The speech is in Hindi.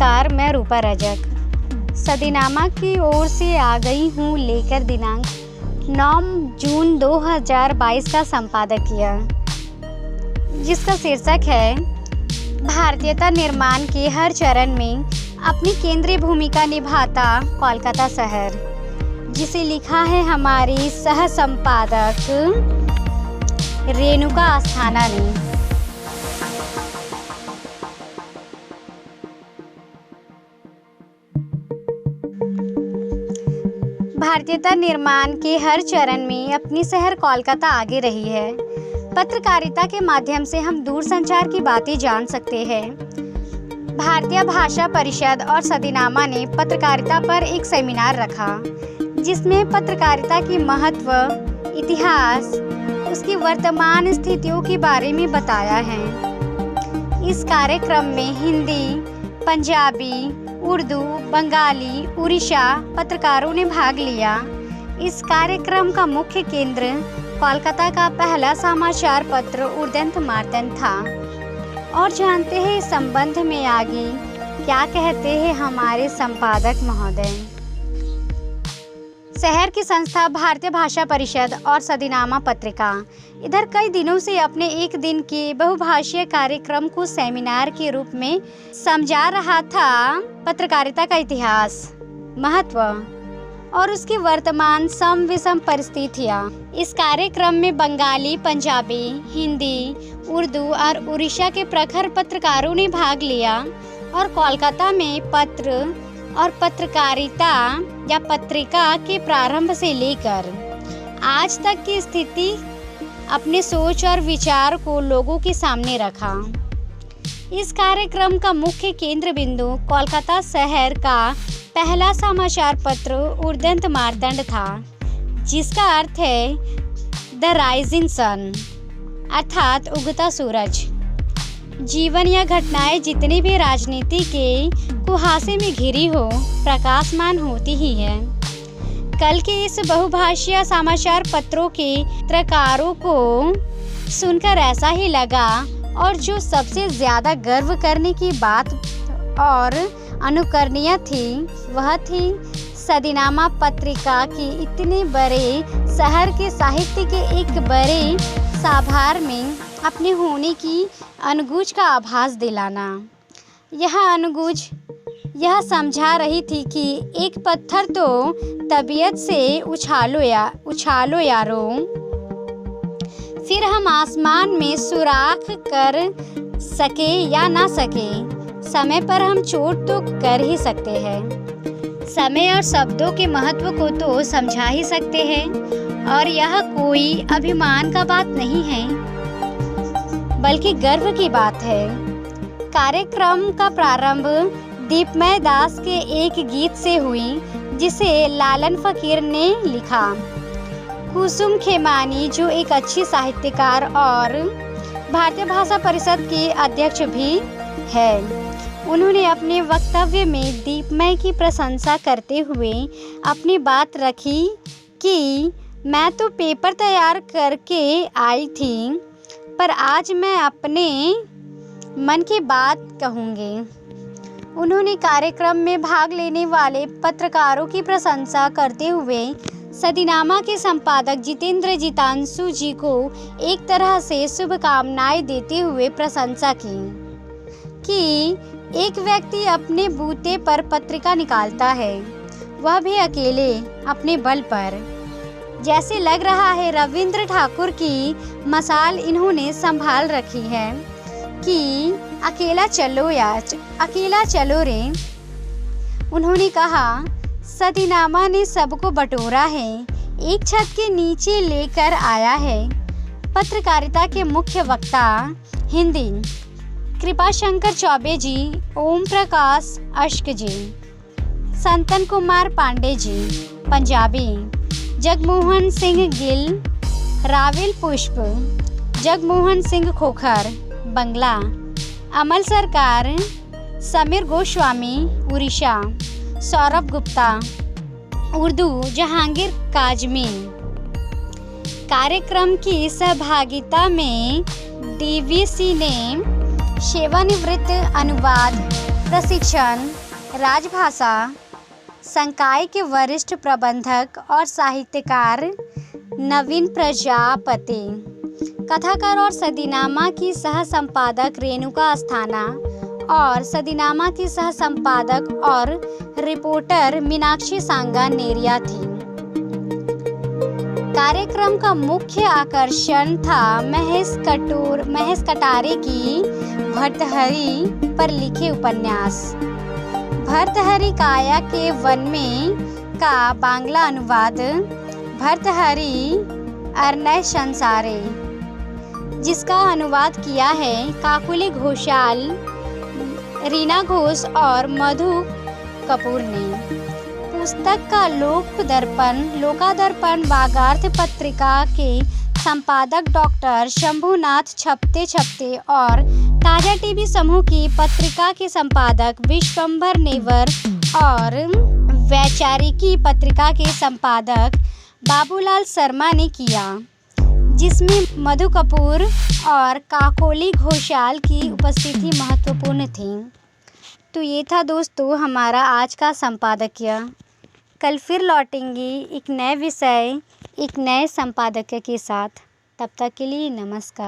नमस्कार, मैं रूपा रजक सदीनामा की ओर से आ गई हूँ लेकर दिनांक 9 जून 2022 का संपादकीय, जिसका शीर्षक है भारतीयता निर्माण के हर चरण में अपनी केंद्रीय भूमिका निभाता कोलकाता शहर, जिसे लिखा है हमारी सह संपादक रेणुका अस्थाना ने। भारतीयता निर्माण के हर चरण में अपनी शहर कोलकाता आगे रही है। पत्रकारिता के माध्यम से हम दूरसंचार की बातें जान सकते हैं। भारतीय भाषा परिषद और सदीनामा ने पत्रकारिता पर एक सेमिनार रखा, जिसमें पत्रकारिता की महत्व, इतिहास, उसकी वर्तमान स्थितियों के बारे में बताया है। इस कार्यक्रम में हिंदी, पंजाबी, उर्दू, बंगाली, उड़ीसा पत्रकारों ने भाग लिया। इस कार्यक्रम का मुख्य केंद्र कोलकाता का पहला समाचार पत्र उर्देंत मार्तंड था। और जानते हैं इस संबंध में आगे क्या कहते हैं हमारे संपादक महोदय। शहर की संस्था भारतीय भाषा परिषद और सदीनामा पत्रिका इधर कई दिनों से अपने एक दिन के बहुभाषीय कार्यक्रम को सेमिनार के रूप में समझा रहा था। पत्रकारिता का इतिहास, महत्व और उसकी वर्तमान सम विषम परिस्थितियाँ। इस कार्यक्रम में बंगाली, पंजाबी, हिंदी, उर्दू और उड़ीसा के प्रखर पत्रकारों ने भाग लिया और कोलकाता में पत्र और पत्रकारिता या पत्रिका के प्रारंभ से लेकर आज तक की स्थिति अपने सोच और विचार को लोगों के सामने रखा। इस कार्यक्रम का मुख्य केंद्र बिंदु कोलकाता शहर का पहला समाचार पत्र उर्देंत मार्तंड था, जिसका अर्थ है द राइजिंग सन, अर्थात उगता सूरज। जीवन या घटनाएं जितनी भी राजनीति के कुहासे में घिरी हो, प्रकाशमान होती ही है। कल के इस बहुभाषीय समाचार पत्रों के पत्रकारों को सुनकर ऐसा ही लगा, और जो सबसे ज़्यादा गर्व करने की बात और अनुकरणीय थी, वह थी सदीनामा पत्रिका की इतने बड़े शहर के साहित्य के एक बड़े साभार में अपने होने की अनुगूंज का आभास दिलाना। यह अनुगूंज यह समझा रही थी कि एक पत्थर तो तबीयत से उछालो यारो, फिर हम आसमान में सुराख कर सके या ना सके, समय पर हम चोट तो कर ही सकते हैं। समय और शब्दों के महत्व को तो समझा ही सकते हैं, और यह कोई अभिमान का बात नहीं है, बल्कि गर्व की बात है। कार्यक्रम का प्रारंभ दीपमय दास के एक गीत से हुई, जिसे लालन फकीर ने लिखा। कुसुम खेमानी, जो एक अच्छी साहित्यकार और भारतीय भाषा परिषद के अध्यक्ष भी है, उन्होंने अपने वक्तव्य में दीपमय की प्रशंसा करते हुए अपनी बात रखी कि मैं तो पेपर तैयार करके आई थी, पर आज मैं अपने मन की बात कहूँगी। उन्होंने कार्यक्रम में भाग लेने वाले पत्रकारों की प्रशंसा करते हुए सदीनामा के संपादक जितेंद्र जीतांशु जी को एक तरह से शुभकामनाएं देते हुए प्रशंसा की कि एक व्यक्ति अपने बूते पर पत्रिका निकालता है, वह भी अकेले अपने बल पर। जैसे लग रहा है रविंद्र ठाकुर की मसाल इन्होंने संभाल रखी है कि अकेला चलो रे। उन्होंने कहा, सदीनामा ने सबको बटोरा है, एक छत के नीचे लेकर आया है। पत्रकारिता के मुख्य वक्ता हिंदी कृपाशंकर चौबे जी, ओम प्रकाश अश्क जी, संतन कुमार पांडे जी पंजाबी, जगमोहन सिंह गिल राविल पुष्प, जगमोहन सिंह खोखर बंगला, अमल सरकार, समीर गोस्वामी उड़ीसा, सौरभ गुप्ता उर्दू, जहांगीर काजमी। कार्यक्रम की सहभागिता में डीवीसी ने सेवानिवृत्त अनुवाद प्रशिक्षण राजभाषा संकाय के वरिष्ठ प्रबंधक और साहित्यकार नवीन प्रजापति, कथाकार और सदीनामा की सह संपादक रेणुका अस्थाना और सदीनामा की सह संपादक और रिपोर्टर मीनाक्षी सांगा नेरिया थी। कार्यक्रम का मुख्य आकर्षण था महेश कटारे की भर्तृहरि पर लिखे उपन्यास भर्तृहरि काया के वन में का बांग्ला अनुवाद भर्तृहरि अरण्य संसारे, जिसका अनुवाद किया है काकुली घोषाल, रीना घोष और मधु कपूर ने। पुस्तक का लोकादर्पण वागार्थ पत्रिका के संपादक डॉक्टर शंभुनाथ छपते और ताजा टीवी समूह की पत्रिका के संपादक विश्वंभर नेवर और वैचारिकी पत्रिका के संपादक बाबूलाल शर्मा ने किया, जिसमें मधु कपूर और काकोली घोषाल की उपस्थिति महत्वपूर्ण थी। तो ये था दोस्तों हमारा आज का संपादकीय। कल फिर लौटेंगे एक नए विषय, एक नए संपादकीय के साथ। तब तक के लिए नमस्कार।